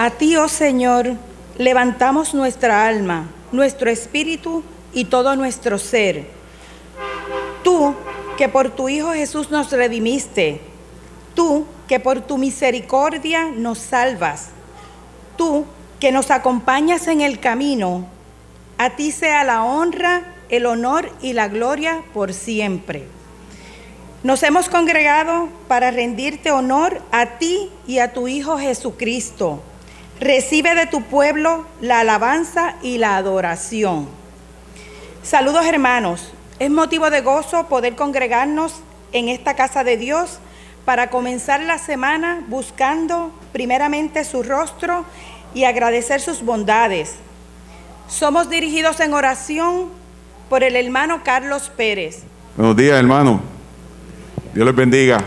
A ti, oh Señor, levantamos nuestra alma, nuestro espíritu y todo nuestro ser. Tú, que por tu Hijo Jesús nos redimiste, tú, que por tu misericordia nos salvas, tú, que nos acompañas en el camino, a ti sea la honra, el honor y la gloria por siempre. Nos hemos congregado para rendirte honor a ti y a tu Hijo Jesucristo. Recibe de tu pueblo la alabanza y la adoración. Saludos, hermanos. Es motivo de gozo poder congregarnos en esta casa de Dios para comenzar la semana buscando primeramente su rostro y agradecer sus bondades. Somos dirigidos en oración por el hermano Carlos Pérez. Buenos días, hermano. Dios les bendiga.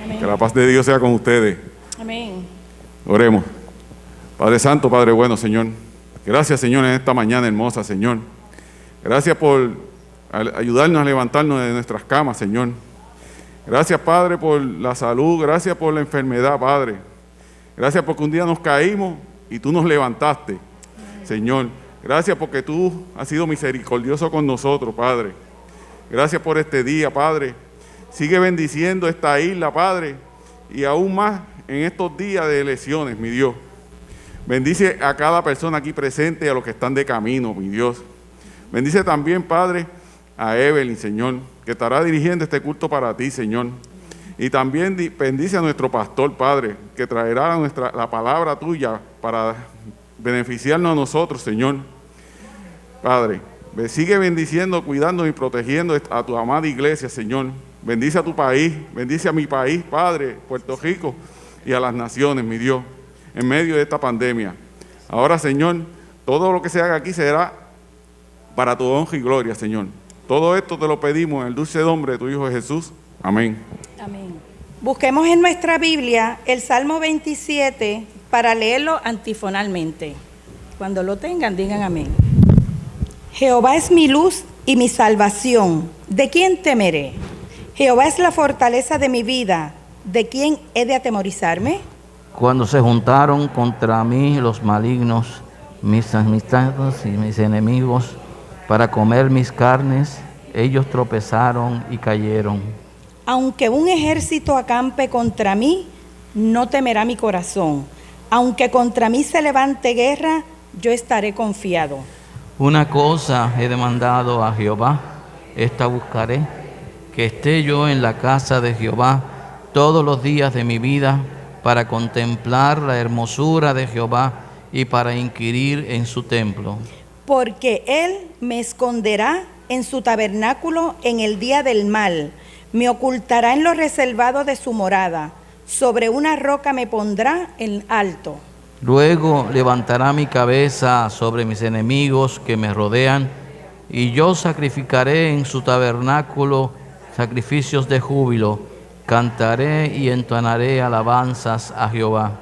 Amén. Que la paz de Dios sea con ustedes. Amén. Oremos. Padre Santo, Padre bueno, Señor. Gracias, Señor, en esta mañana hermosa, Señor. Gracias por ayudarnos a levantarnos de nuestras camas, Señor. Gracias, Padre, por la salud. Gracias por la enfermedad, Padre. Gracias porque un día nos caímos y tú nos levantaste, Señor. Gracias porque tú has sido misericordioso con nosotros, Padre. Gracias por este día, Padre. Sigue bendiciendo esta isla, Padre, y aún más en estos días de elecciones, mi Dios. Bendice a cada persona aquí presente y a los que están de camino, mi Dios. Bendice también, Padre, a Evelyn, Señor, que estará dirigiendo este culto para ti, Señor. Y también bendice a nuestro pastor, Padre, que traerá la palabra tuya para beneficiarnos a nosotros, Señor. Padre, sigue bendiciendo, cuidando y protegiendo a tu amada iglesia, Señor. Bendice a tu país, bendice a mi país, Padre, Puerto Rico, y a las naciones, mi Dios, en medio de esta pandemia. Ahora, Señor, todo lo que se haga aquí será para tu honra y gloria, Señor. Todo esto te lo pedimos en el dulce nombre de tu Hijo Jesús. Amén. Amén. Busquemos en nuestra Biblia el Salmo 27 para leerlo antifonalmente. Cuando lo tengan, digan amén. Jehová es mi luz y mi salvación. ¿De quién temeré? Jehová es la fortaleza de mi vida. ¿De quién he de atemorizarme? Cuando se juntaron contra mí los malignos, mis amistades y mis enemigos, para comer mis carnes, ellos tropezaron y cayeron. Aunque un ejército acampe contra mí, no temerá mi corazón. Aunque contra mí se levante guerra, yo estaré confiado. Una cosa he demandado a Jehová, esta buscaré, que esté yo en la casa de Jehová todos los días de mi vida, para contemplar la hermosura de Jehová y para inquirir en su templo. Porque él me esconderá en su tabernáculo en el día del mal, me ocultará en lo reservado de su morada, sobre una roca me pondrá en alto. Luego levantará mi cabeza sobre mis enemigos que me rodean, y yo sacrificaré en su tabernáculo sacrificios de júbilo, cantaré y entonaré alabanzas a Jehová.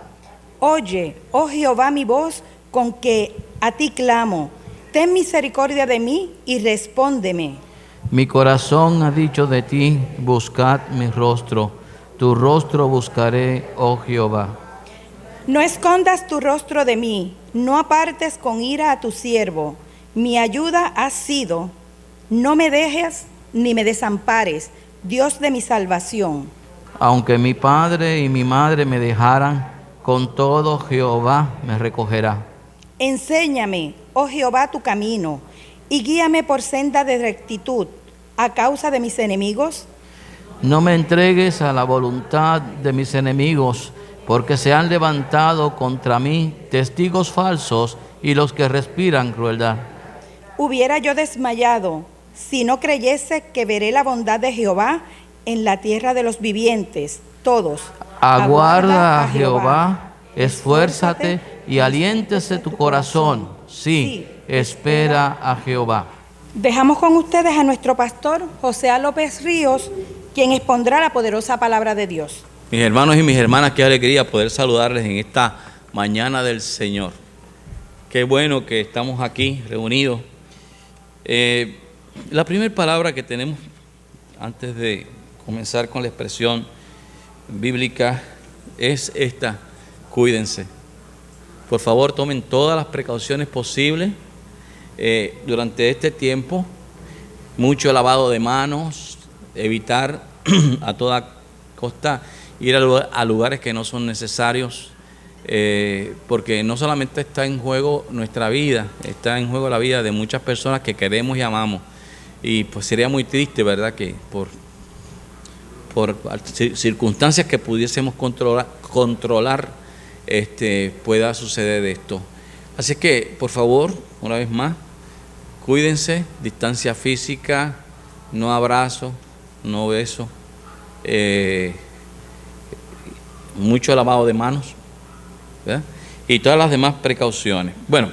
Oye, oh Jehová, mi voz con que a ti clamo, ten misericordia de mí y respóndeme. Mi corazón ha dicho de ti, buscad mi rostro, tu rostro buscaré, oh Jehová. No escondas tu rostro de mí, no apartes con ira a tu siervo. Mi ayuda has sido, no me dejes ni me desampares, Dios de mi salvación. Aunque mi padre y mi madre me dejaran, con todo Jehová me recogerá. Enséñame, oh Jehová, tu camino, y guíame por senda de rectitud, a causa de mis enemigos. No me entregues a la voluntad de mis enemigos, porque se han levantado contra mí testigos falsos y los que respiran crueldad. Hubiera yo desmayado, si no creyese que veré la bondad de Jehová en la tierra de los vivientes, todos. Aguarda a Jehová, esfuérzate y aliéntese tu corazón. Sí, espera a Jehová. Dejamos con ustedes a nuestro pastor José López Ríos, quien expondrá la poderosa palabra de Dios. Mis hermanos y mis hermanas, qué alegría poder saludarles en esta mañana del Señor. Qué bueno que estamos aquí reunidos. La primera palabra que tenemos antes de comenzar con la expresión bíblica es esta: cuídense. Por favor, tomen todas las precauciones posibles durante este tiempo. Mucho lavado de manos, evitar a toda costa ir a lugares que no son necesarios, porque no solamente está en juego nuestra vida, está en juego la vida de muchas personas que queremos y amamos. Y pues sería muy triste, ¿verdad?, que por circunstancias que pudiésemos controlar pueda suceder esto. Así que, por favor, una vez más, cuídense, distancia física, no abrazo, no beso, mucho lavado de manos, ¿verdad?, y todas las demás precauciones. Bueno,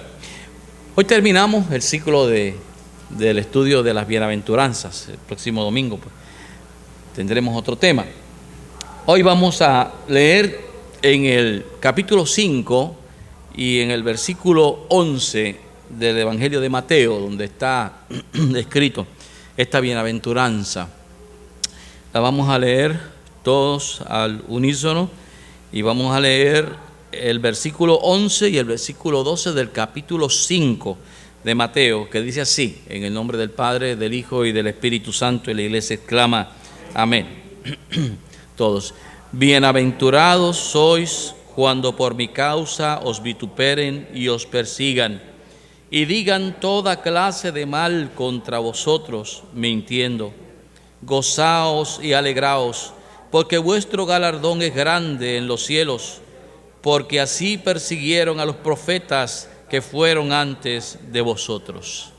hoy terminamos el ciclo del estudio de las bienaventuranzas. El próximo domingo pues, tendremos otro tema. Hoy vamos a leer en el capítulo 5 y en el versículo 11 del Evangelio de Mateo, donde está escrito esta bienaventuranza. La vamos a leer todos al unísono y vamos a leer el versículo 11 y el versículo 12 del capítulo 5 de Mateo, que dice así: en el nombre del Padre, del Hijo y del Espíritu Santo, y la iglesia exclama amén. Todos: bienaventurados sois cuando por mi causa os vituperen y os persigan, y digan toda clase de mal contra vosotros, mintiendo. Gozaos y alegraos, porque vuestro galardón es grande en los cielos, porque así persiguieron a los profetas que fueron antes de vosotros.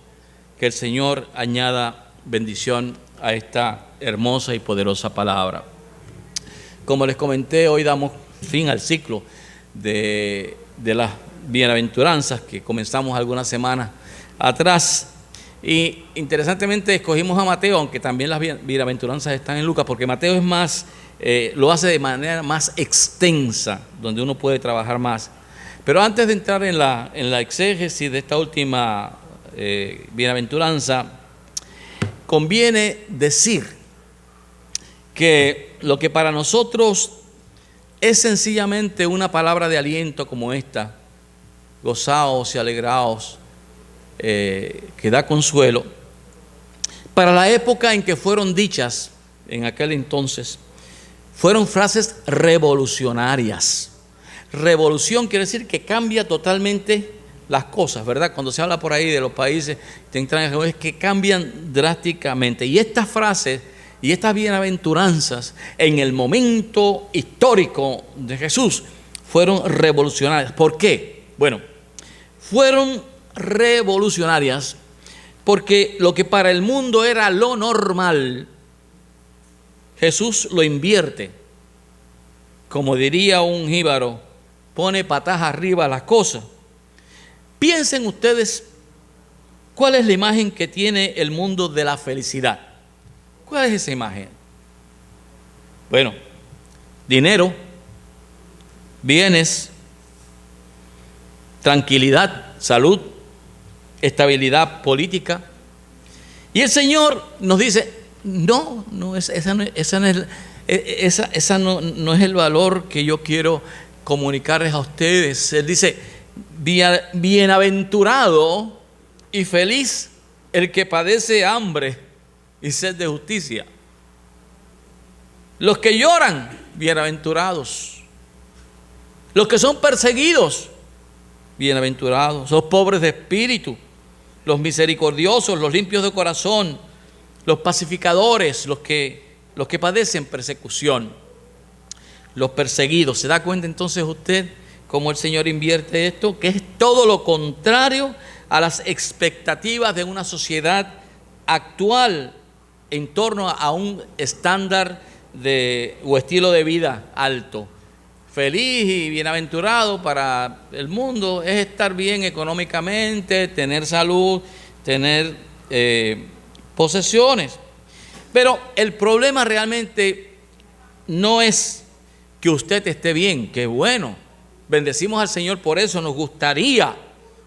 Que el Señor añada bendición a esta hermosa y poderosa palabra. Como les comenté, hoy damos fin al ciclo de las bienaventuranzas que comenzamos algunas semanas atrás. Y interesantemente escogimos a Mateo, aunque también las bienaventuranzas están en Lucas, porque Mateo es más, lo hace de manera más extensa, donde uno puede trabajar más. Pero antes de entrar en la exégesis de esta última bienaventuranza, conviene decir que lo que para nosotros es sencillamente una palabra de aliento como esta, gozaos y alegraos, que da consuelo, para la época en que fueron dichas, en aquel entonces, fueron frases revolucionarias. Revolución quiere decir que cambia totalmente las cosas, ¿verdad? Cuando se habla por ahí de los países es que cambian drásticamente. Y estas frases y estas bienaventuranzas en el momento histórico de Jesús fueron revolucionarias. ¿Por qué? Bueno, fueron revolucionarias porque lo que para el mundo era lo normal, Jesús lo invierte. Como diría un jíbaro, pone patas arriba a las cosas. Piensen ustedes, ¿cuál es la imagen que tiene el mundo de la felicidad? ¿Cuál es esa imagen? Bueno, dinero, bienes, tranquilidad, salud, estabilidad política. Y el Señor nos dice, no es el valor que yo quiero comunicarles a ustedes. Él dice, bienaventurado y feliz el que padece hambre y sed de justicia. Los que lloran, bienaventurados. Los que son perseguidos, bienaventurados. Los pobres de espíritu, los misericordiosos, los limpios de corazón, los pacificadores, los que padecen persecución, los perseguidos. ¿Se da cuenta entonces usted cómo el Señor invierte esto? Que es todo lo contrario a las expectativas de una sociedad actual en torno a un estándar o estilo de vida alto. Feliz y bienaventurado para el mundo es estar bien económicamente, tener salud, tener posesiones. Pero el problema realmente no es que usted esté bien, que bueno, bendecimos al Señor por eso, nos gustaría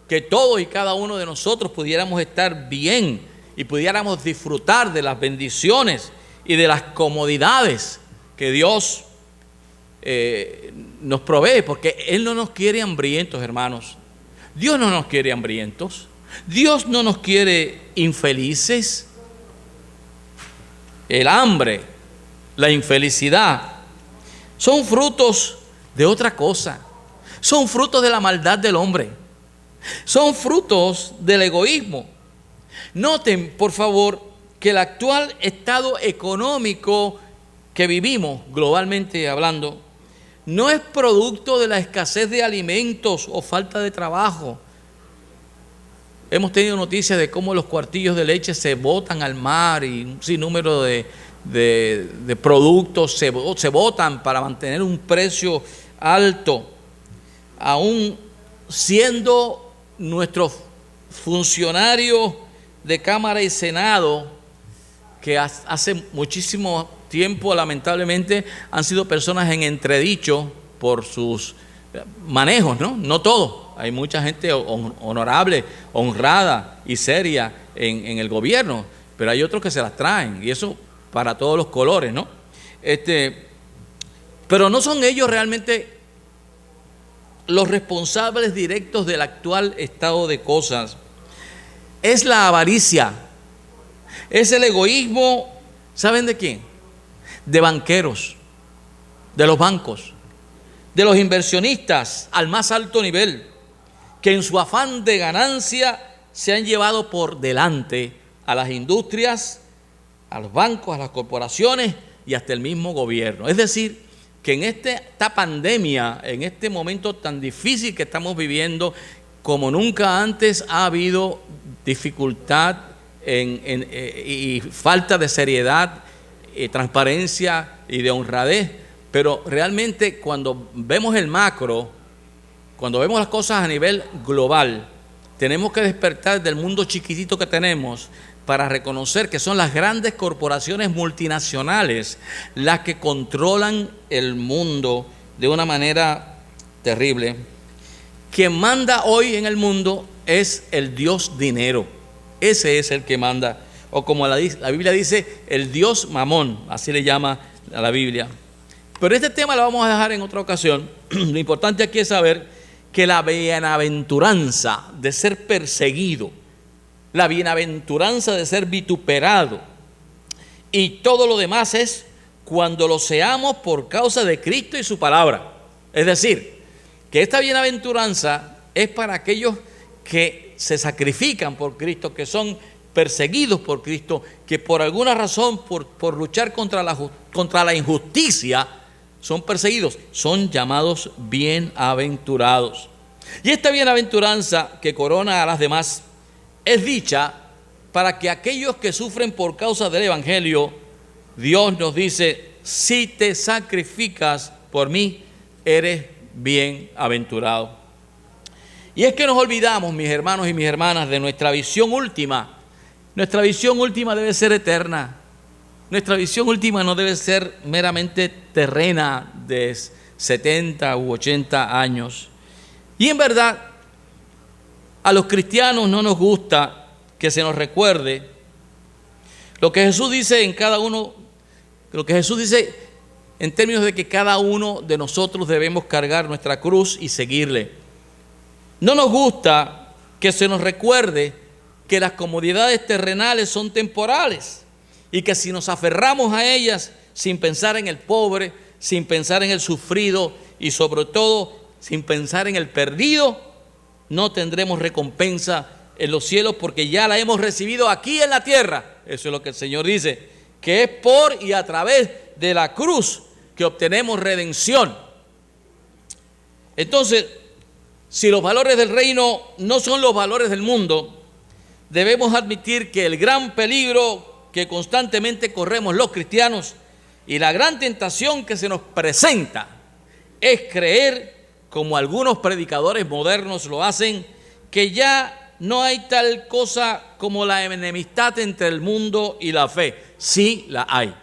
que todos y cada uno de nosotros pudiéramos estar bien y pudiéramos disfrutar de las bendiciones y de las comodidades que Dios nos provee, porque Él no nos quiere hambrientos, hermanos. Dios no nos quiere hambrientos. Dios no nos quiere infelices. El hambre, la infelicidad, son frutos de otra cosa. Son frutos de la maldad del hombre. Son frutos del egoísmo. Noten, por favor, que el actual estado económico que vivimos, globalmente hablando, no es producto de la escasez de alimentos o falta de trabajo. Hemos tenido noticias de cómo los cuartillos de leche se botan al mar y un sinnúmero de productos se botan para mantener un precio alto. Aún siendo nuestros funcionarios de Cámara y Senado, que hace muchísimo tiempo lamentablemente han sido personas en entredicho por sus manejos, ¿no? No todos. Hay mucha gente honorable, honrada y seria en el gobierno, pero hay otros que se las traen, y eso para todos los colores, ¿no? Pero no son ellos realmente los responsables directos del actual estado de cosas. Es la avaricia, es el egoísmo, ¿saben de quién? De banqueros, de los bancos, de los inversionistas al más alto nivel, que en su afán de ganancia se han llevado por delante a las industrias, a los bancos, a las corporaciones y hasta el mismo gobierno. Es decir, que en esta pandemia, en este momento tan difícil que estamos viviendo, como nunca antes ha habido dificultad y falta de seriedad, transparencia y de honradez, pero realmente cuando vemos el macro, cuando vemos las cosas a nivel global, tenemos que despertar del mundo chiquitito que tenemos para reconocer que son las grandes corporaciones multinacionales las que controlan el mundo de una manera terrible. Quien manda hoy en el mundo es el Dios dinero. Ese es el que manda. O como la Biblia dice, el Dios mamón, así le llama a la Biblia. Pero este tema lo vamos a dejar en otra ocasión. Lo importante aquí es saber que la bienaventuranza de ser perseguido, la bienaventuranza de ser vituperado y todo lo demás es cuando lo seamos por causa de Cristo y su palabra. Es decir, que esta bienaventuranza es para aquellos que se sacrifican por Cristo, que son perseguidos por Cristo, que por alguna razón, por luchar contra la injusticia, son perseguidos, son llamados bienaventurados. Y esta bienaventuranza que corona a las demás es dicha para que aquellos que sufren por causa del Evangelio, Dios nos dice, si te sacrificas por mí, eres bienaventurado. Y es que nos olvidamos, mis hermanos y mis hermanas, de nuestra visión última. Nuestra visión última debe ser eterna. Nuestra visión última no debe ser meramente terrena de 70 u 80 años. Y en verdad, a los cristianos no nos gusta que se nos recuerde lo que Jesús dice en cada uno, lo que Jesús dice en términos de que cada uno de nosotros debemos cargar nuestra cruz y seguirle. No nos gusta que se nos recuerde que las comodidades terrenales son temporales y que si nos aferramos a ellas sin pensar en el pobre, sin pensar en el sufrido y sobre todo sin pensar en el perdido, no tendremos recompensa en los cielos porque ya la hemos recibido aquí en la tierra. Eso es lo que el Señor dice, que es por y a través de la cruz que obtenemos redención. Entonces, si los valores del reino no son los valores del mundo, debemos admitir que el gran peligro que constantemente corremos los cristianos y la gran tentación que se nos presenta es creer, como algunos predicadores modernos lo hacen, que ya no hay tal cosa como la enemistad entre el mundo y la fe. Sí la hay.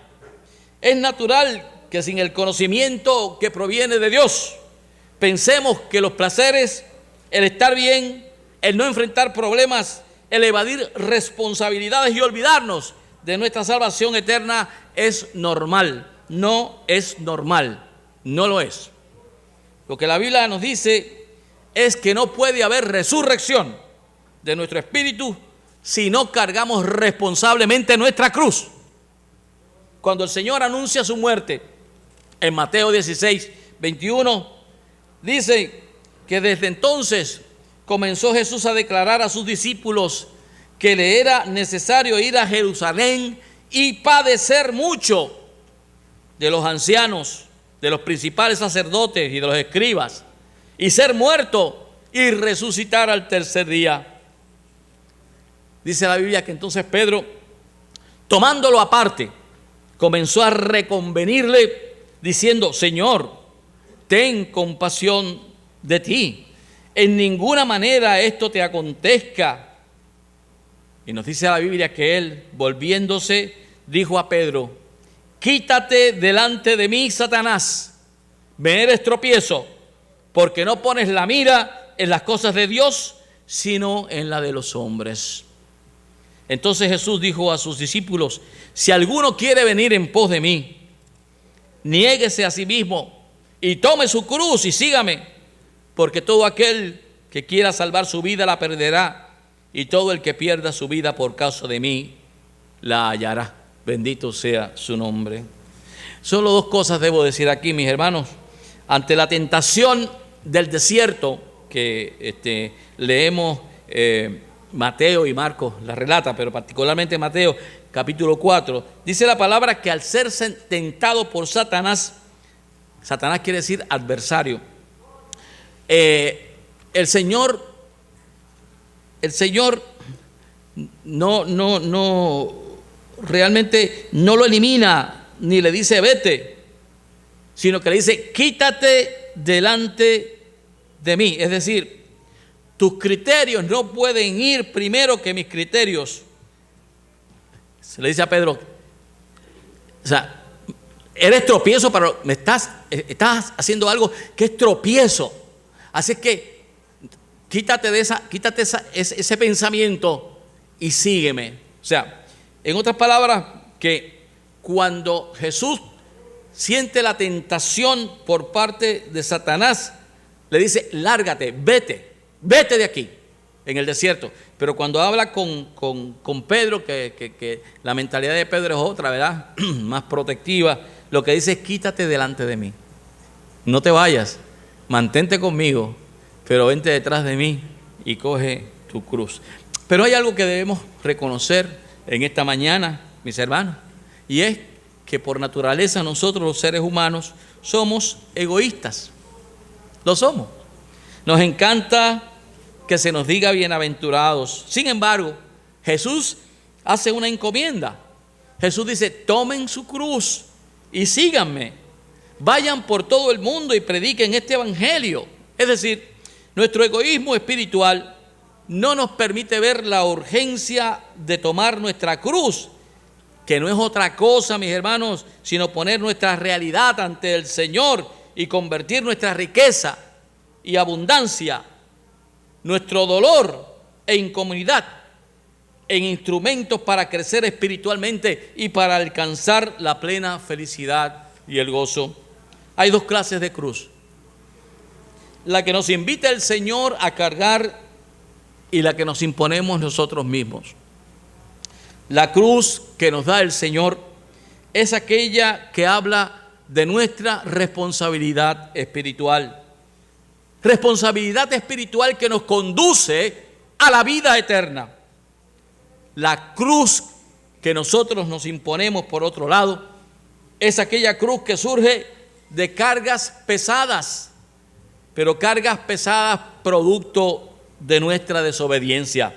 Es natural que sin el conocimiento que proviene de Dios, pensemos que los placeres, el estar bien, el no enfrentar problemas, el evadir responsabilidades y olvidarnos de nuestra salvación eterna es normal. No es normal. No lo es. Lo que la Biblia nos dice es que no puede haber resurrección de nuestro espíritu si no cargamos responsablemente nuestra cruz. Cuando el Señor anuncia su muerte, en Mateo 16, 21, dice que desde entonces comenzó Jesús a declarar a sus discípulos que le era necesario ir a Jerusalén y padecer mucho de los ancianos, de los principales sacerdotes y de los escribas, y ser muerto y resucitar al tercer día. Dice la Biblia que entonces Pedro, tomándolo aparte, comenzó a reconvenirle diciendo: Señor, ten compasión de ti, en ninguna manera esto te acontezca. Y nos dice la Biblia que él, volviéndose, dijo a Pedro: quítate delante de mí, Satanás, me eres tropiezo, porque no pones la mira en las cosas de Dios, sino en la de los hombres. Entonces Jesús dijo a sus discípulos: si alguno quiere venir en pos de mí, niéguese a sí mismo y tome su cruz y sígame, porque todo aquel que quiera salvar su vida la perderá, y todo el que pierda su vida por causa de mí la hallará. Bendito sea su nombre. Solo dos cosas debo decir aquí, mis hermanos. Ante la tentación del desierto, que leemos Mateo y Marcos la relata, pero particularmente Mateo capítulo 4, dice la palabra que al ser tentado por Satanás, Satanás quiere decir adversario, el Señor realmente no lo elimina ni le dice vete, sino que le dice quítate delante de mí. Es decir, tus criterios no pueden ir primero que mis criterios. Se le dice a Pedro, o sea, eres tropiezo, pero estás haciendo algo que es tropiezo. Así que quítate ese pensamiento y sígueme. O sea, en otras palabras, que cuando Jesús siente la tentación por parte de Satanás, le dice, lárgate, vete de aquí, en el desierto. Pero cuando habla con Pedro, que la mentalidad de Pedro es otra, ¿verdad? Más protectiva, lo que dice es, quítate delante de mí. No te vayas, mantente conmigo, pero vente detrás de mí y coge tu cruz. Pero hay algo que debemos reconocer en esta mañana, mis hermanos, y es que por naturaleza nosotros los seres humanos somos egoístas. Lo somos. Nos encanta que se nos diga bienaventurados. Sin embargo, Jesús hace una encomienda. Jesús dice, tomen su cruz y síganme. Vayan por todo el mundo y prediquen este evangelio. Es decir, nuestro egoísmo espiritual no nos permite ver la urgencia de tomar nuestra cruz, que no es otra cosa, mis hermanos, sino poner nuestra realidad ante el Señor y convertir nuestra riqueza y abundancia, nuestro dolor e incomodidad en instrumentos para crecer espiritualmente y para alcanzar la plena felicidad y el gozo. Hay dos clases de cruz: la que nos invita el Señor a cargar y la que nos imponemos nosotros mismos. La cruz que nos da el Señor es aquella que habla de nuestra responsabilidad espiritual. Responsabilidad espiritual que nos conduce a la vida eterna. La cruz que nosotros nos imponemos, por otro lado, es aquella cruz que surge de cargas pesadas, pero cargas pesadas producto de nuestra desobediencia.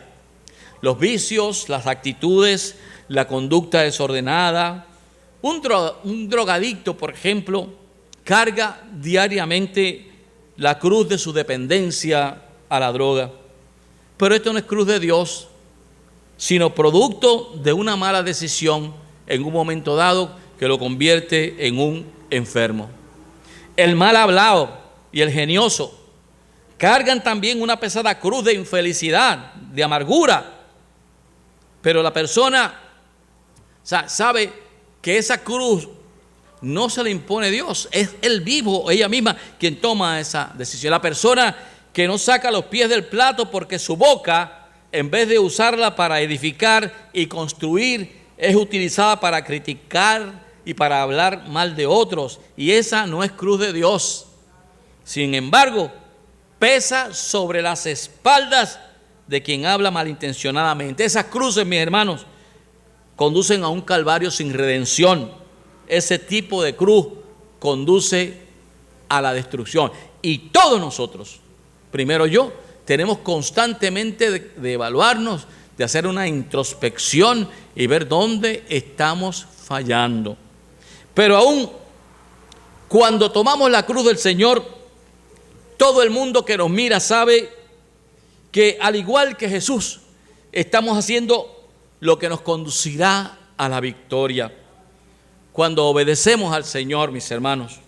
Los vicios, las actitudes, la conducta desordenada. Un drogadicto, por ejemplo, carga diariamente la cruz de su dependencia a la droga. Pero esto no es cruz de Dios, sino producto de una mala decisión en un momento dado que lo convierte en un enfermo. El mal hablado y el genioso cargan también una pesada cruz de infelicidad, de amargura. Pero la persona sabe que esa cruz no se le impone Dios, es Él vivo o ella misma quien toma esa decisión. La persona que no saca los pies del plato porque su boca, en vez de usarla para edificar y construir, es utilizada para criticar y para hablar mal de otros. Y esa no es cruz de Dios. Sin embargo, pesa sobre las espaldas de quien habla malintencionadamente. Esas cruces, mis hermanos, conducen a un calvario sin redención. Ese tipo de cruz conduce a la destrucción. Y todos nosotros, primero yo, tenemos constantemente de evaluarnos, de hacer una introspección y ver dónde estamos fallando. Pero aún cuando tomamos la cruz del Señor, todo el mundo que nos mira sabe que al igual que Jesús, estamos haciendo lo que nos conducirá a la victoria. Cuando obedecemos al Señor, mis hermanos,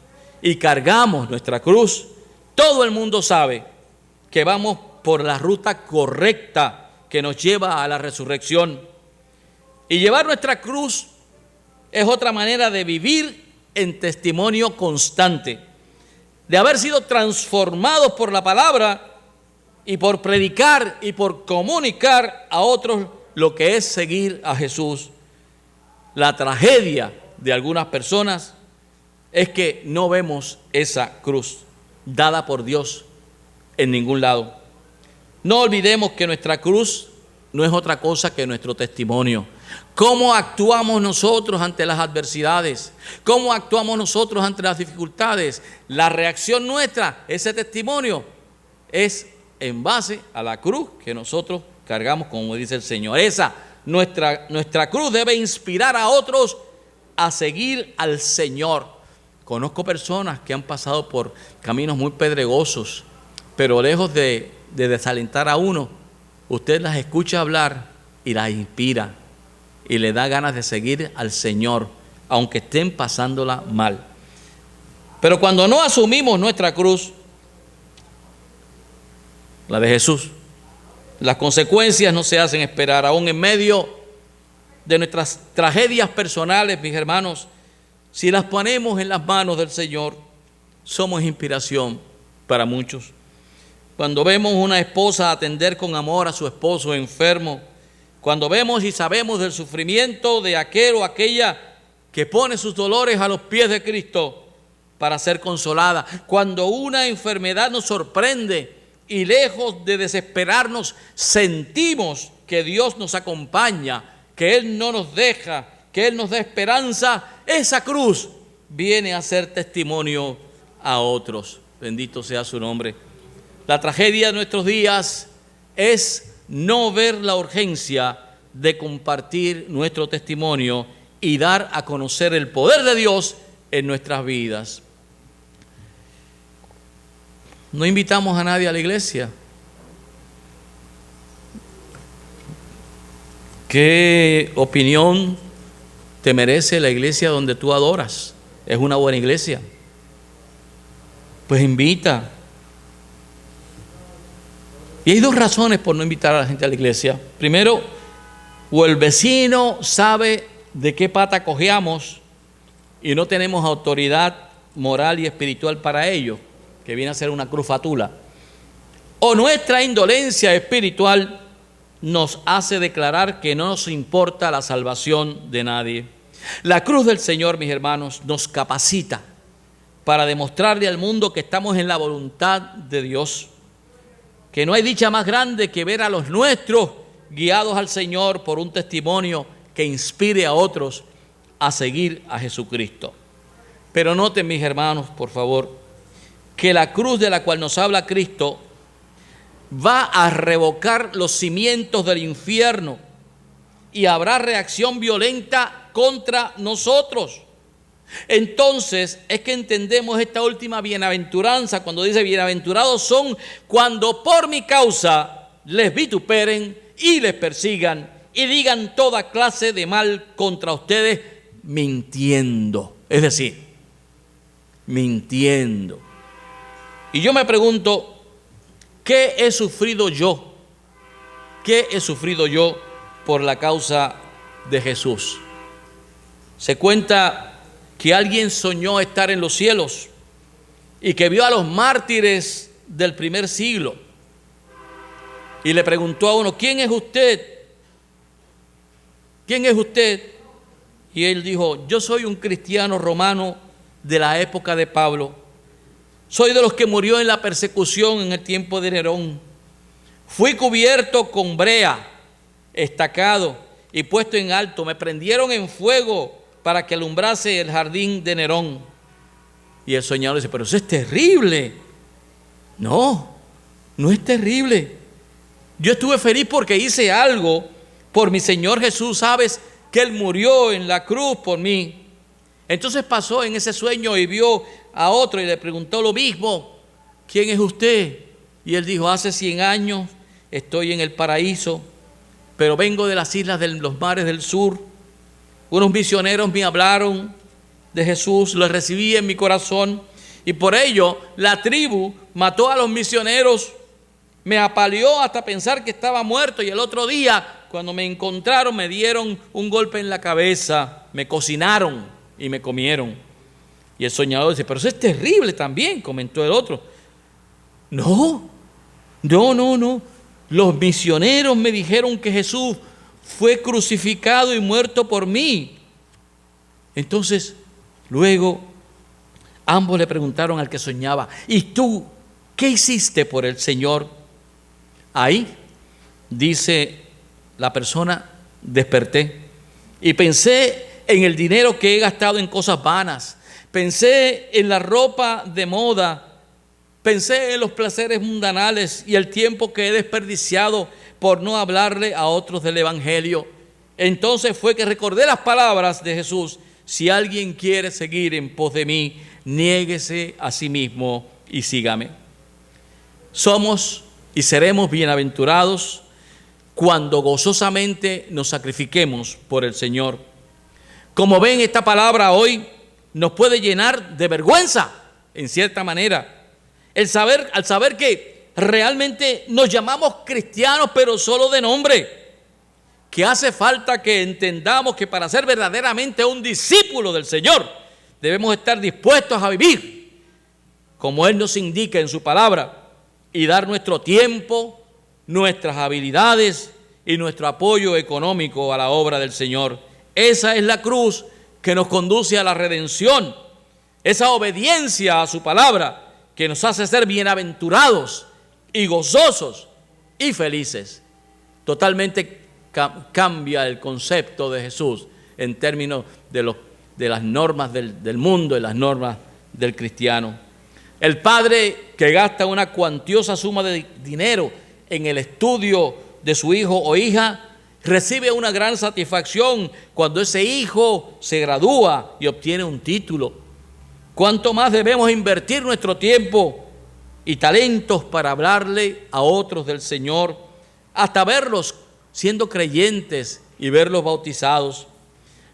y cargamos nuestra cruz, todo el mundo sabe que vamos por la ruta correcta que nos lleva a la resurrección. Y llevar nuestra cruz es otra manera de vivir en testimonio constante, de haber sido transformados por la palabra y por predicar y por comunicar a otros lo que es seguir a Jesús. La tragedia de algunas personas es que no vemos esa cruz dada por Dios en ningún lado. No olvidemos que nuestra cruz no es otra cosa que nuestro testimonio. ¿Cómo actuamos nosotros ante las adversidades? ¿Cómo actuamos nosotros ante las dificultades? La reacción nuestra, ese testimonio, es en base a la cruz que nosotros cargamos, como dice el Señor. Nuestra cruz debe inspirar a otros a seguir al Señor. Conozco personas que han pasado por caminos muy pedregosos, pero lejos de desalentar a uno, usted las escucha hablar y las inspira y le da ganas de seguir al Señor, aunque estén pasándola mal. Pero cuando no asumimos nuestra cruz, la de Jesús, las consecuencias no se hacen esperar. Aún en medio de nuestras tragedias personales, mis hermanos, si las ponemos en las manos del Señor, somos inspiración para muchos. Cuando vemos una esposa atender con amor a su esposo enfermo, cuando vemos y sabemos del sufrimiento de aquel o aquella que pone sus dolores a los pies de Cristo para ser consolada, cuando una enfermedad nos sorprende y lejos de desesperarnos, sentimos que Dios nos acompaña, que Él no nos deja, que Él nos da esperanza, esa cruz viene a ser testimonio a otros. Bendito sea su nombre. La tragedia de nuestros días es no ver la urgencia de compartir nuestro testimonio y dar a conocer el poder de Dios en nuestras vidas. No invitamos a nadie a la iglesia. ¿Qué opinión te merece la iglesia donde tú adoras? ¿Es una buena iglesia? Pues invita. Y hay dos razones por no invitar a la gente a la iglesia. Primero, o el vecino sabe de qué pata cojeamos y no tenemos autoridad moral y espiritual para ello, que viene a ser una cruz fatula. O nuestra indolencia espiritual nos hace declarar que no nos importa la salvación de nadie. La cruz del Señor, mis hermanos, nos capacita para demostrarle al mundo que estamos en la voluntad de Dios, que no hay dicha más grande que ver a los nuestros guiados al Señor por un testimonio que inspire a otros a seguir a Jesucristo. Pero noten, mis hermanos, por favor, que la cruz de la cual nos habla Cristo va a revocar los cimientos del infierno y habrá reacción violenta contra nosotros. Entonces es que entendemos esta última bienaventuranza cuando dice: bienaventurados son cuando por mi causa les vituperen y les persigan y digan toda clase de mal contra ustedes, mintiendo. Es decir, mintiendo. Y yo me pregunto, ¿qué he sufrido yo? ¿Qué he sufrido yo por la causa de Jesús? Se cuenta que alguien soñó estar en los cielos y que vio a los mártires del primer siglo y le preguntó a uno: ¿quién es usted? ¿Quién es usted? Y él dijo: yo soy un cristiano romano de la época de Pablo. Soy de los que murió en la persecución en el tiempo de Nerón. Fui cubierto con brea, estacado y puesto en alto. Me prendieron en fuego para que alumbrase el jardín de Nerón. Y el soñador dice: pero eso es terrible. No, no es terrible. Yo estuve feliz porque hice algo por mi Señor Jesús. Sabes que Él murió en la cruz por mí. Entonces pasó en ese sueño y vio a otro y le preguntó lo mismo: ¿quién es usted? Y él dijo: hace 100 años estoy en el paraíso, pero vengo de las islas de los mares del sur. Unos misioneros me hablaron de Jesús, lo recibí en mi corazón y por ello la tribu mató a los misioneros, me apaleó hasta pensar que estaba muerto, y el otro día cuando me encontraron me dieron un golpe en la cabeza, me cocinaron y me comieron. Y el soñador dice: pero eso es terrible también, comentó el otro. No. Los misioneros me dijeron que Jesús fue crucificado y muerto por mí. Entonces, luego, ambos le preguntaron al que soñaba: ¿y tú qué hiciste por el Señor? Ahí, dice la persona: desperté y pensé en el dinero que he gastado en cosas vanas. Pensé en la ropa de moda. Pensé en los placeres mundanales y el tiempo que he desperdiciado por no hablarle a otros del Evangelio. Entonces fue que recordé las palabras de Jesús: si alguien quiere seguir en pos de mí, niéguese a sí mismo y sígame. Somos y seremos bienaventurados cuando gozosamente nos sacrifiquemos por el Señor. Como ven, esta palabra hoy nos puede llenar de vergüenza, en cierta manera. Al saber que realmente nos llamamos cristianos, pero solo de nombre. Que hace falta que entendamos que para ser verdaderamente un discípulo del Señor, debemos estar dispuestos a vivir como Él nos indica en su palabra y dar nuestro tiempo, nuestras habilidades y nuestro apoyo económico a la obra del Señor. Esa es la cruz que nos conduce a la redención. Esa obediencia a su palabra que nos hace ser bienaventurados y gozosos y felices. Totalmente cambia el concepto de Jesús en términos de las normas del mundo y las normas del cristiano. El padre que gasta una cuantiosa suma de dinero en el estudio de su hijo o hija recibe una gran satisfacción cuando ese hijo se gradúa y obtiene un título. ¿Cuánto más debemos invertir nuestro tiempo y talentos para hablarle a otros del Señor, hasta verlos siendo creyentes y verlos bautizados?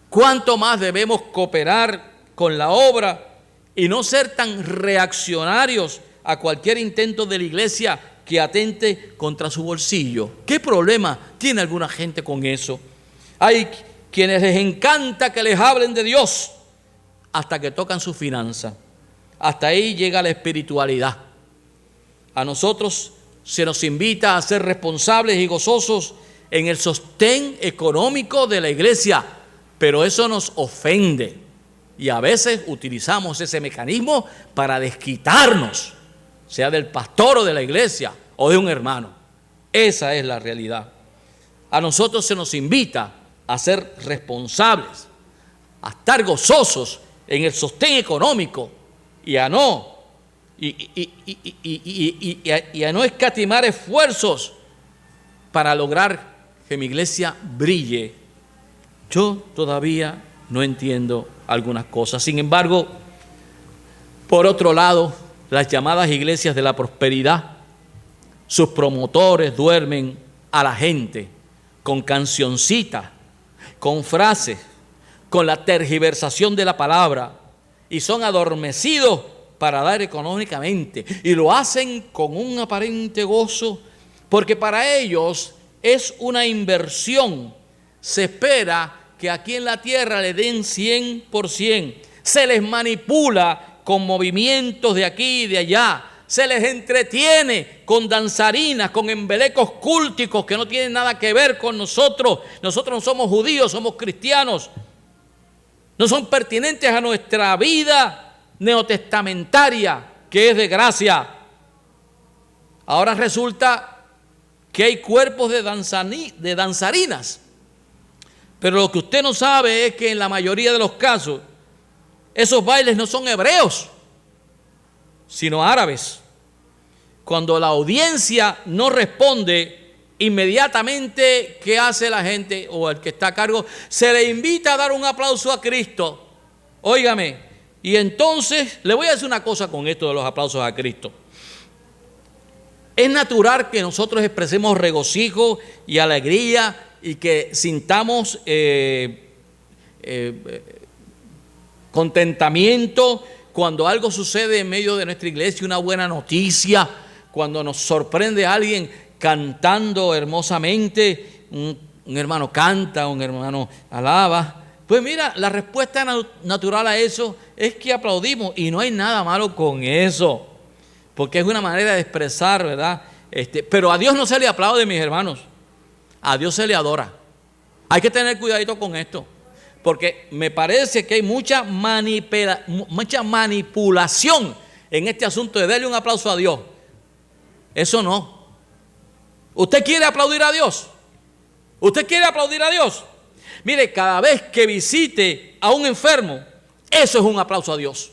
¿Cuánto más debemos cooperar con la obra y no ser tan reaccionarios a cualquier intento de la iglesia que atente contra su bolsillo? ¿Qué problema tiene alguna gente con eso? Hay quienes les encanta que les hablen de Dios hasta que tocan su finanza. Hasta ahí llega la espiritualidad. A nosotros se nos invita a ser responsables y gozosos en el sostén económico de la iglesia, pero eso nos ofende y a veces utilizamos ese mecanismo para desquitarnos, sea del pastor o de la iglesia o de un hermano. Esa es la realidad. A nosotros se nos invita a ser responsables, a estar gozosos en el sostén económico y a no escatimar esfuerzos para lograr que mi iglesia brille. Yo todavía no entiendo algunas cosas. Sin embargo, por otro lado, las llamadas iglesias de la prosperidad, sus promotores duermen a la gente con cancioncitas, con frases, con la tergiversación de la palabra, y son adormecidos para dar económicamente, y lo hacen con un aparente gozo, porque para ellos es una inversión. Se espera que aquí en la tierra le den 100%, se les manipula con movimientos de aquí y de allá, se les entretiene con danzarinas, con embelecos cúlticos que no tienen nada que ver con nosotros. Nosotros no somos judíos, somos cristianos. No son pertinentes a nuestra vida neotestamentaria, que es de gracia. Ahora resulta que hay cuerpos de danzarinas. Pero lo que usted no sabe es que en la mayoría de los casos, esos bailes no son hebreos, sino árabes. Cuando la audiencia no responde inmediatamente, ¿qué hace la gente o el que está a cargo? Se le invita a dar un aplauso a Cristo. Óigame, y entonces le voy a decir una cosa con esto de los aplausos a Cristo. Es natural que nosotros expresemos regocijo y alegría y que sintamos contentamiento cuando algo sucede en medio de nuestra iglesia, una buena noticia, cuando nos sorprende alguien cantando hermosamente, un hermano canta, un hermano alaba. Pues mira, la respuesta natural a eso es que aplaudimos y no hay nada malo con eso, porque es una manera de expresar, ¿verdad? Pero a Dios no se le aplaude, mis hermanos, a Dios se le adora. Hay que tener cuidadito con esto, porque me parece que hay mucha manipulación en este asunto de darle un aplauso a Dios. Eso no. ¿Usted quiere aplaudir a Dios? ¿Usted quiere aplaudir a Dios? Mire, cada vez que visite a un enfermo, eso es un aplauso a Dios.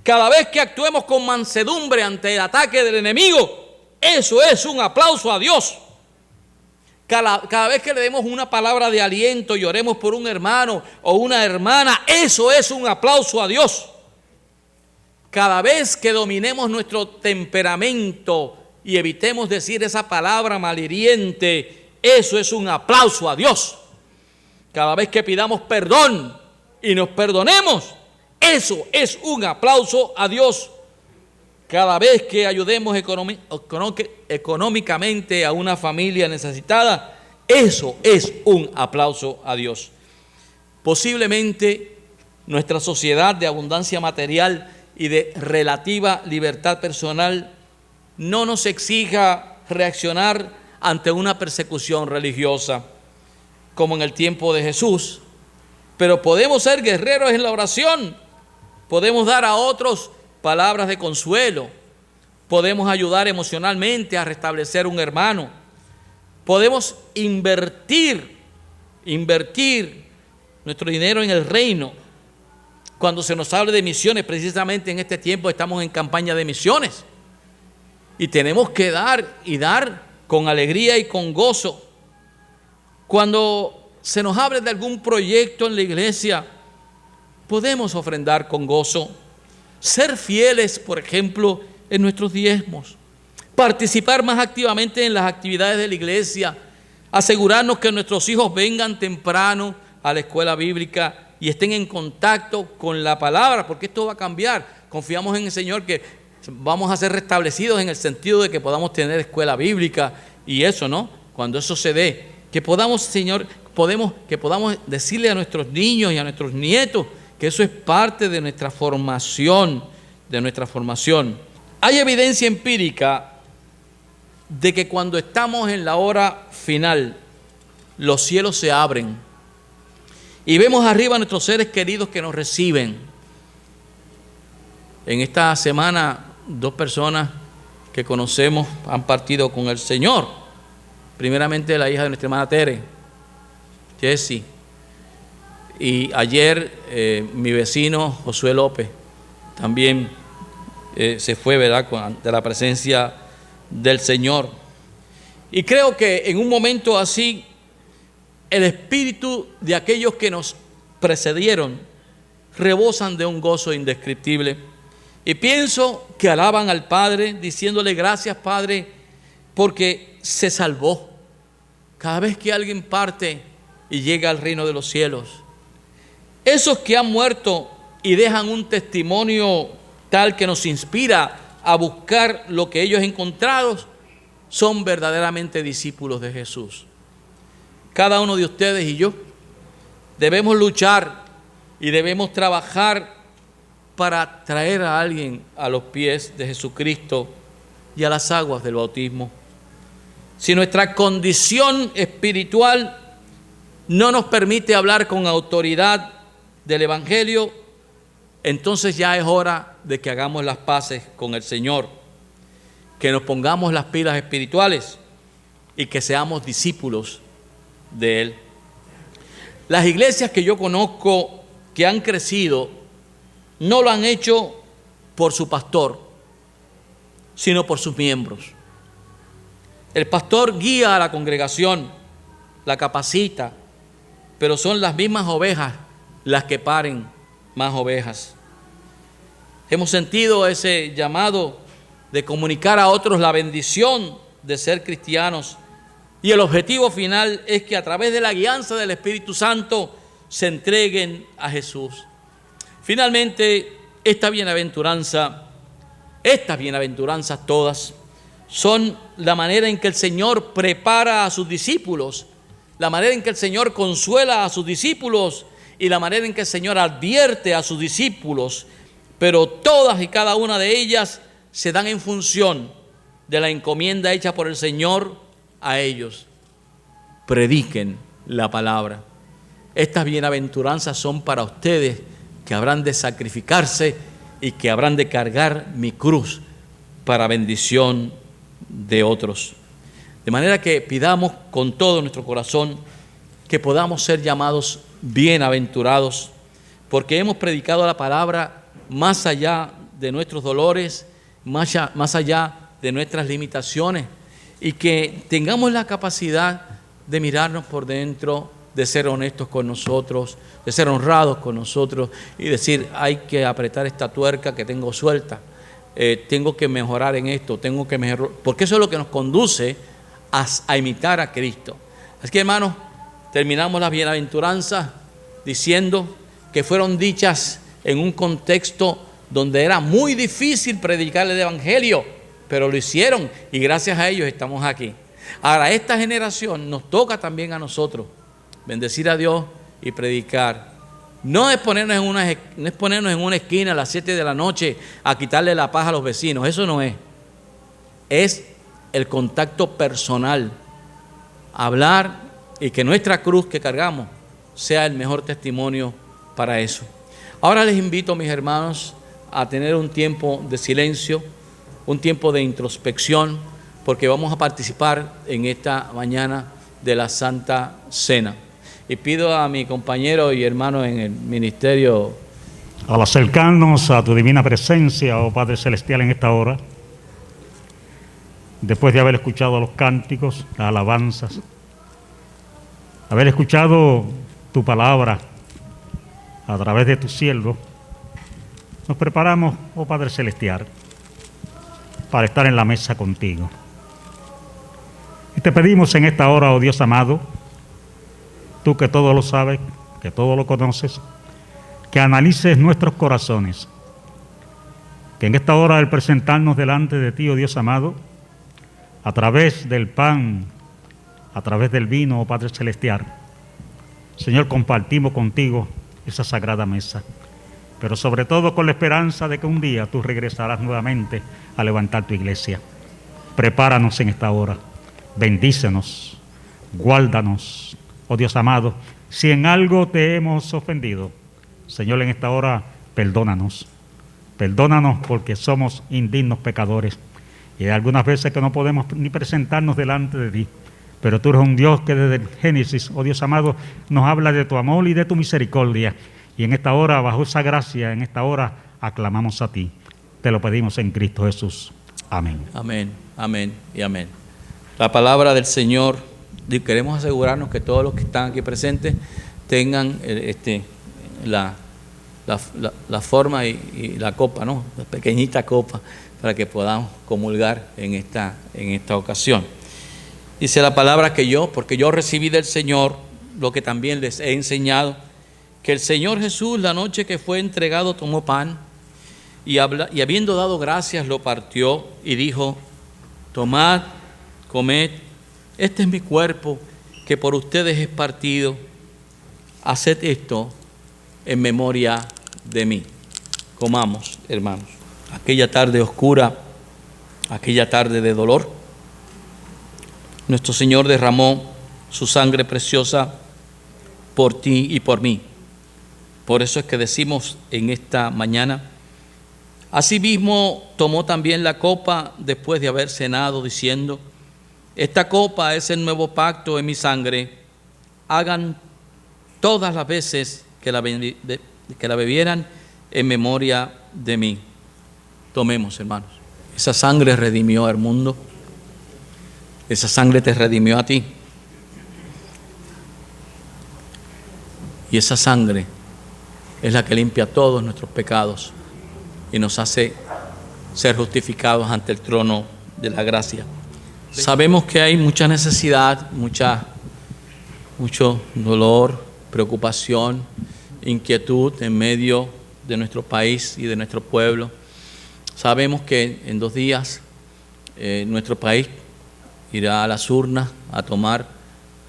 Cada vez que actuemos con mansedumbre ante el ataque del enemigo, eso es un aplauso a Dios. Cada vez que le demos una palabra de aliento y oremos por un hermano o una hermana, eso es un aplauso a Dios. Cada vez que dominemos nuestro temperamento y evitemos decir esa palabra malhiriente, eso es un aplauso a Dios. Cada vez que pidamos perdón y nos perdonemos, eso es un aplauso a Dios. Cada vez que ayudemos económicamente a una familia necesitada, eso es un aplauso a Dios. Posiblemente nuestra sociedad de abundancia material y de relativa libertad personal no nos exija reaccionar ante una persecución religiosa, como en el tiempo de Jesús, pero podemos ser guerreros en la oración, podemos dar a otros palabras de consuelo, podemos ayudar emocionalmente a restablecer un hermano, podemos invertir nuestro dinero en el reino. Cuando se nos hable de misiones, precisamente en este tiempo estamos en campaña de misiones y tenemos que dar y dar con alegría y con gozo. Cuando se nos hable de algún proyecto en la iglesia, podemos ofrendar con gozo. Ser fieles, por ejemplo, en nuestros diezmos. Participar más activamente en las actividades de la iglesia. Asegurarnos que nuestros hijos vengan temprano a la escuela bíblica y estén en contacto con la palabra, porque esto va a cambiar. Confiamos en el Señor que vamos a ser restablecidos en el sentido de que podamos tener escuela bíblica y eso, ¿no? Cuando eso se dé, que podamos, Señor, que podamos decirle a nuestros niños y a nuestros nietos que eso es parte de nuestra formación, Hay evidencia empírica de que cuando estamos en la hora final, los cielos se abren y vemos arriba a nuestros seres queridos que nos reciben. En esta semana, 2 personas que conocemos han partido con el Señor. Primeramente la hija de nuestra hermana Tere, Jessie. Y ayer mi vecino Josué López también se fue, ¿verdad?, ante la presencia del Señor. Y creo que en un momento así, el espíritu de aquellos que nos precedieron rebosan de un gozo indescriptible. Y pienso que alaban al Padre diciéndole gracias, Padre, porque se salvó. Cada vez que alguien parte y llega al reino de los cielos, esos que han muerto y dejan un testimonio tal que nos inspira a buscar lo que ellos encontraron, son verdaderamente discípulos de Jesús. Cada uno de ustedes y yo debemos luchar y debemos trabajar para traer a alguien a los pies de Jesucristo y a las aguas del bautismo. Si nuestra condición espiritual no nos permite hablar con autoridad del Evangelio, entonces ya es hora de que hagamos las paces con el Señor, que nos pongamos las pilas espirituales y que seamos discípulos de Él. Las iglesias que yo conozco que han crecido no lo han hecho por su pastor, sino por sus miembros. El pastor guía a la congregación, la capacita, pero son las mismas ovejas las que paren más ovejas. Hemos sentido ese llamado de comunicar a otros la bendición de ser cristianos, y el objetivo final es que a través de la guianza del Espíritu Santo se entreguen a Jesús. Finalmente, estas bienaventuranzas todas son la manera en que el Señor prepara a sus discípulos, la manera en que el Señor consuela a sus discípulos y la manera en que el Señor advierte a sus discípulos, pero todas y cada una de ellas se dan en función de la encomienda hecha por el Señor a ellos. Prediquen la palabra. Estas bienaventuranzas son para ustedes que habrán de sacrificarse y que habrán de cargar mi cruz para bendición de otros. De manera que pidamos con todo nuestro corazón que podamos ser llamados bienaventurados, porque hemos predicado la palabra más allá de nuestros dolores, más allá de nuestras limitaciones, y que tengamos la capacidad de mirarnos por dentro, de ser honestos con nosotros, de ser honrados con nosotros y decir, hay que apretar esta tuerca que tengo suelta, tengo que mejorar en esto, tengo que mejorar, porque eso es lo que nos conduce a imitar a Cristo. Así que, hermanos, terminamos las bienaventuranzas diciendo que fueron dichas en un contexto donde era muy difícil predicar el Evangelio, pero lo hicieron y gracias a ellos estamos aquí. Ahora, a esta generación nos toca también a nosotros bendecir a Dios y predicar. No es ponernos en una esquina a las 7 de la noche a quitarle la paz a los vecinos, eso no es. Es el contacto personal, hablar y que nuestra cruz que cargamos sea el mejor testimonio para eso. Ahora les invito, mis hermanos, a tener un tiempo de silencio, un tiempo de introspección, porque vamos a participar en esta mañana de la Santa Cena. Y pido a mi compañero y hermano en el ministerio, al acercarnos a tu divina presencia, oh Padre Celestial, en esta hora, después de haber escuchado los cánticos, las alabanzas, haber escuchado tu palabra a través de tu siervo, nos preparamos, oh Padre Celestial, para estar en la mesa contigo. Y te pedimos en esta hora, oh Dios amado, tú que todo lo sabes, que todo lo conoces, que analices nuestros corazones, que en esta hora al presentarnos delante de ti, oh Dios amado, a través del pan, a través del vino, oh Padre Celestial, Señor, compartimos contigo esa sagrada mesa, pero sobre todo con la esperanza de que un día tú regresarás nuevamente a levantar tu iglesia. Prepáranos en esta hora, bendícenos, guárdanos, oh Dios amado. Si en algo te hemos ofendido, Señor, en esta hora, perdónanos. Perdónanos porque somos indignos pecadores. Y hay algunas veces que no podemos ni presentarnos delante de ti. Pero tú eres un Dios que desde el Génesis, oh Dios amado, nos habla de tu amor y de tu misericordia. Y en esta hora, bajo esa gracia, en esta hora, aclamamos a ti. Te lo pedimos en Cristo Jesús. Amén. Amén, amén y amén. La palabra del Señor, queremos asegurarnos que todos los que están aquí presentes tengan la forma y la copa, ¿no? La pequeñita copa para que podamos comulgar en esta ocasión. Dice la palabra porque yo recibí del Señor lo que también les he enseñado, que el Señor Jesús, la noche que fue entregado, tomó pan y habiendo dado gracias, lo partió y dijo: tomad, comed, este es mi cuerpo que por ustedes es partido, haced esto en memoria de mí. Comamos, hermanos. Aquella tarde oscura, aquella tarde de dolor, nuestro Señor derramó su sangre preciosa por ti y por mí. Por eso es que decimos en esta mañana: asimismo tomó también la copa después de haber cenado, diciendo: esta copa es el nuevo pacto en mi sangre. Hagan todas las veces que la bebieran en memoria de mí. Tomemos, hermanos. Esa sangre redimió al mundo. Esa sangre te redimió a ti. Y esa sangre es la que limpia todos nuestros pecados y nos hace ser justificados ante el trono de la gracia. Sabemos que hay mucha necesidad, mucho dolor, preocupación, inquietud en medio de nuestro país y de nuestro pueblo. Sabemos que en 2 días nuestro país irá a las urnas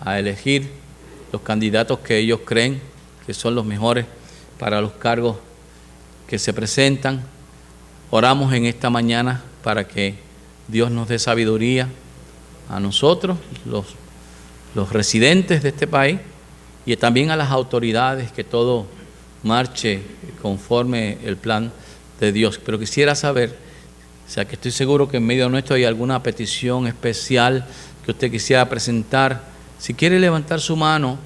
a elegir los candidatos que ellos creen que son los mejores para los cargos que se presentan. Oramos en esta mañana para que Dios nos dé sabiduría a nosotros, los residentes de este país, y también a las autoridades, que todo marche conforme el plan de Dios. Pero quisiera saber, o sea, que estoy seguro que en medio nuestro hay alguna petición especial que usted quisiera presentar. Si quiere levantar su mano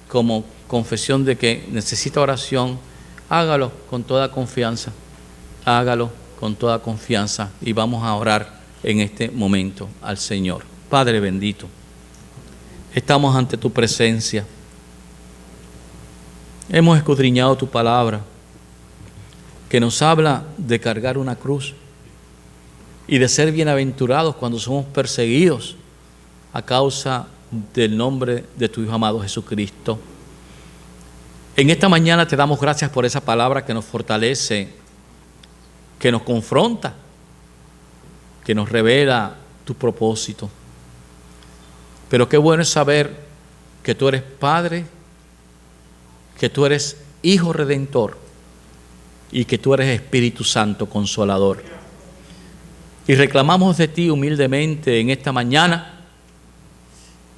como confesión de que necesita oración, hágalo con toda confianza. Hágalo con toda confianza y vamos a orar en este momento al Señor. Padre bendito, estamos ante tu presencia. Hemos escudriñado tu palabra, que nos habla de cargar una cruz y de ser bienaventurados cuando somos perseguidos a causa del nombre de tu Hijo amado Jesucristo. En esta mañana te damos gracias por esa palabra que nos fortalece, que nos confronta, que nos revela tu propósito. Pero qué bueno es saber que tú eres Padre, que tú eres Hijo Redentor y que tú eres Espíritu Santo Consolador. Y reclamamos de ti humildemente en esta mañana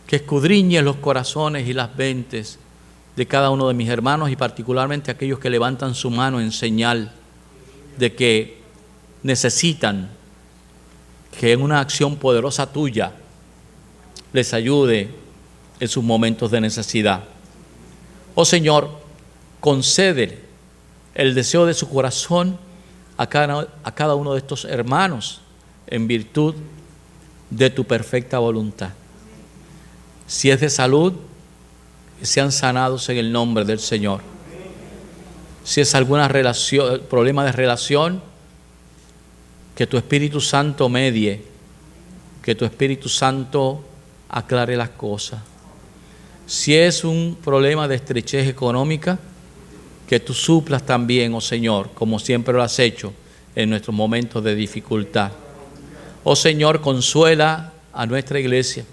que escudriñes los corazones y las mentes de cada uno de mis hermanos, y particularmente aquellos que levantan su mano en señal de que necesitan que en una acción poderosa tuya les ayude en sus momentos de necesidad. Oh Señor, concede el deseo de su corazón a cada uno de estos hermanos en virtud de tu perfecta voluntad. Si es de salud, que sean sanados en el nombre del Señor. Si es alguna problema de relación, que tu Espíritu Santo medie, que tu Espíritu Santo aclare las cosas. Si es un problema de estrechez económica, que tú suplas también, oh Señor, como siempre lo has hecho en nuestros momentos de dificultad. Oh Señor, consuela a nuestra iglesia,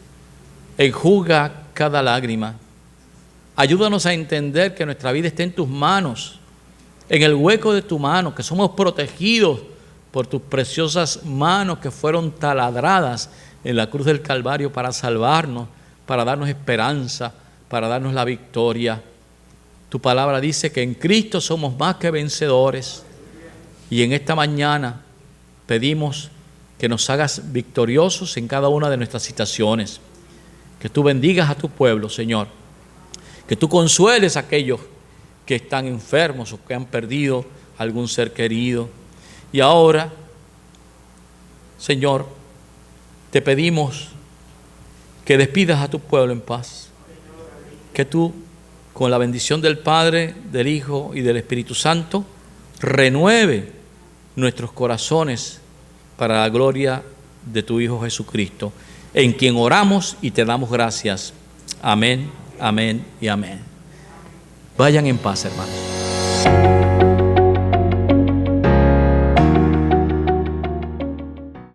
enjuga cada lágrima. Ayúdanos a entender que nuestra vida está en tus manos, en el hueco de tu mano, que somos protegidos por tus preciosas manos que fueron taladradas en la cruz del Calvario para salvarnos, para darnos esperanza, para darnos la victoria. Tu palabra dice que en Cristo somos más que vencedores, y en esta mañana pedimos que nos hagas victoriosos en cada una de nuestras situaciones, que tú bendigas a tu pueblo, Señor, que tú consueles a aquellos que están enfermos o que han perdido algún ser querido. Y ahora, Señor, te pedimos que despidas a tu pueblo en paz, que tú, con la bendición del Padre, del Hijo y del Espíritu Santo, renueve nuestros corazones para la gloria de tu Hijo Jesucristo, en quien oramos y te damos gracias. Amén, amén y amén. Vayan en paz, hermanos.